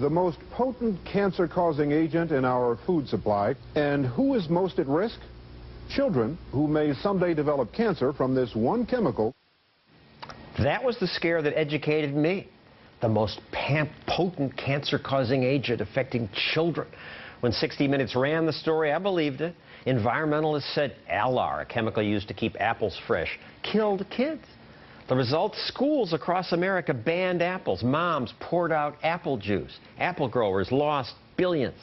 The most potent cancer-causing agent in our food supply. And who is most at risk? Children who may someday develop cancer from this one chemical. That was the scare that educated me. The most potent cancer-causing agent affecting children. When 60 Minutes ran the story, I believed it. Environmentalists said alar, a chemical used to keep apples fresh, killed kids. The result, schools across America banned apples. Moms poured out apple juice. Apple growers lost billions.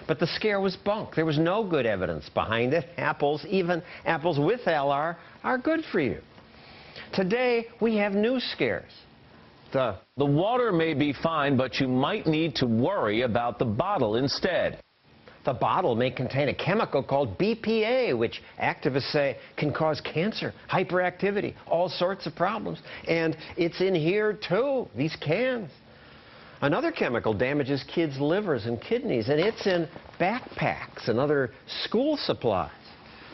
But the scare was bunk. There was no good evidence behind it. Apples, even apples with alar, are good for you. Today, we have new scares. The water may be fine, but you might need to worry about the bottle instead. The bottle may contain a chemical called BPA, which activists say can cause cancer, hyperactivity, all sorts of problems. And it's in here, too, these cans. Another chemical damages kids' livers and kidneys, and it's in backpacks and other school supplies.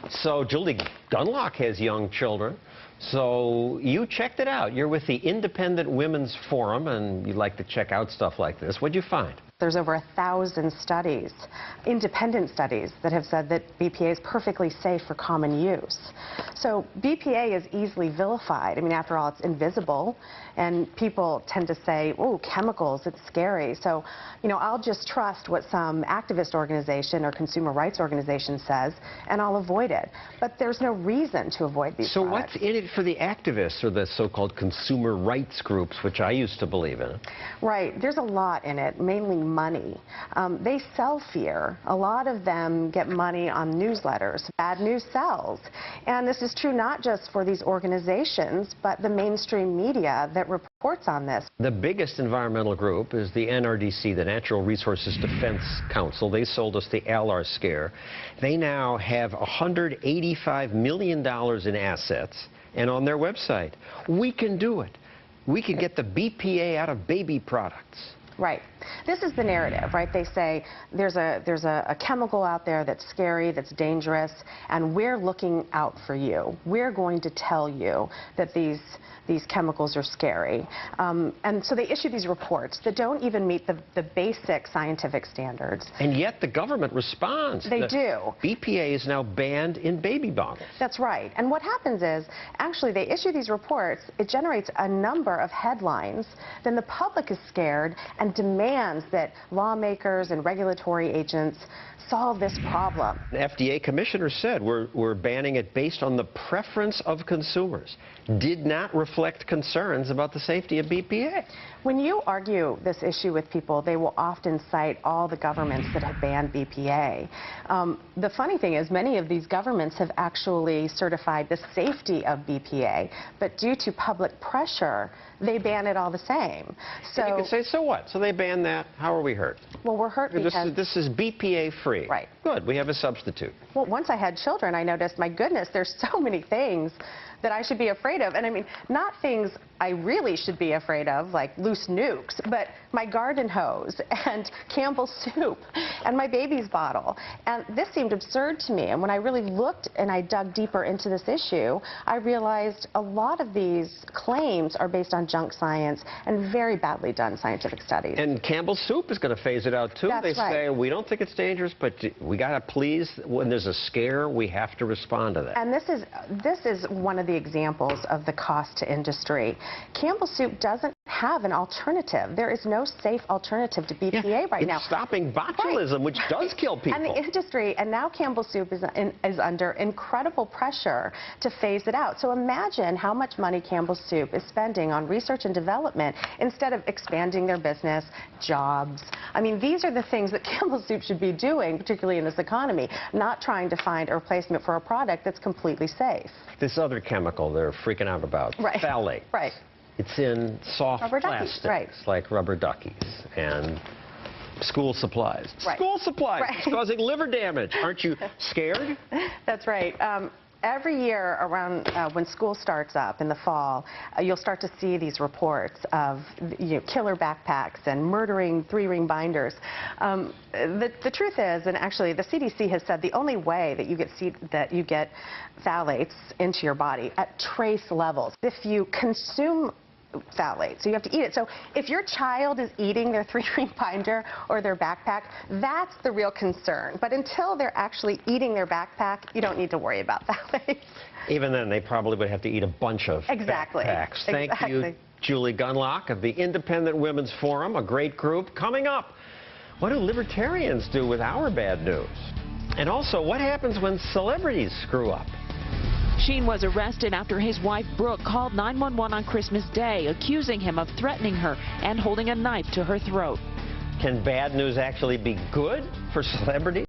So Julie Gunlock has young children. So you checked it out. You're with the Independent Women's Forum, and you like to check out stuff like this. What'd you find? There's over 1,000 studies, independent studies, that have said that BPA is perfectly safe for common use. So BPA is easily vilified. I mean, after all, it's invisible, and people tend to say, oh, chemicals, it's scary. So, you know, I'll just trust what some activist organization or consumer rights organization says, and I'll avoid it. But there's no reason to avoid these products. What's in it for the activists or the so-called consumer rights groups, which I used to believe in? Right. There's a lot in it, mainly money. They sell fear. A lot of them get money on newsletters. Bad news sells. And this is true not just for these organizations, but the mainstream media that reports on this. The biggest environmental group is the NRDC, the Natural Resources Defense Council. They sold us the alar scare. They now have $185 million in assets, and on their website, we can do it. We can get the BPA out of baby products. Right. This is the narrative, right? They say there's a chemical out there that's scary, that's dangerous, and we're looking out for you. We're going to tell you that these chemicals are scary. And so they issue these reports that don't even meet the basic scientific standards. And yet the government responds. They do. BPA is now banned in baby bottles. That's right. And what happens is, actually, they issue these reports, it generates a number of headlines, then the public is scared and demands that lawmakers and regulatory agents solve this problem. The FDA commissioner said we're banning it based on the preference of consumers. Did not reflect concerns about the safety of BPA. When you argue this issue with people, they will often cite all the governments that have banned BPA. The funny thing is, many of these governments have actually certified the safety of BPA, but due to public pressure, they ban it all the same. So you could say, so what? So they ban that. How are we hurt? Well, we're hurt because this is BPA free. Right. Good. We have a substitute. Well, once I had children, I noticed, my goodness, there's so many things that I should be afraid of. And I mean, not things I really should be afraid of, like loose nukes, but my garden hose and Campbell's soup and my baby's bottle. And this seemed absurd to me. And when I really looked and I dug deeper into this issue, I realized a lot of these claims are based on junk science and very badly done scientific studies. And Campbell's soup is going to phase it out, too. That's they say, we don't think it's dangerous, but we got to please, when there's a scare, we have to respond to that. And this is one of the examples of the cost to industry. Campbell's soup doesn't have an alternative. There is no safe alternative to BPA right now. It's stopping botulism, which does kill people. And the industry, and now Campbell's soup is under incredible pressure to phase it out. So imagine how much money Campbell's soup is spending on research and development instead of expanding their business, jobs. I mean, these are the things that Campbell's soup should be doing, particularly in this economy, not trying to find a replacement for a product that's completely safe. This other chemical they're freaking out about, phthalate. Right. It's in soft rubber plastics, duckies, like rubber duckies and school supplies. Right. School supplies. Right. It's causing liver damage. Aren't you scared? That's right. Every year around when school starts up in the fall, you'll start to see these reports of killer backpacks and murdering 3-ring binders. The truth is, and actually the CDC has said, the only way that you get phthalates into your body at trace levels, if you consume phthalate, so you have to eat it. So if your child is eating their 3-ring binder or their backpack, that's the real concern. But until they're actually eating their backpack, you don't need to worry about phthalates. Even then, they probably would have to eat a bunch of backpacks. Thank you, Julie Gunlock of the Independent Women's Forum, a great group. Coming up, what do libertarians do with our bad news? And also, what happens when celebrities screw up? Sheen was arrested after his wife, Brooke, called 911 on Christmas Day, accusing him of threatening her and holding a knife to her throat. Can bad news actually be good for celebrities?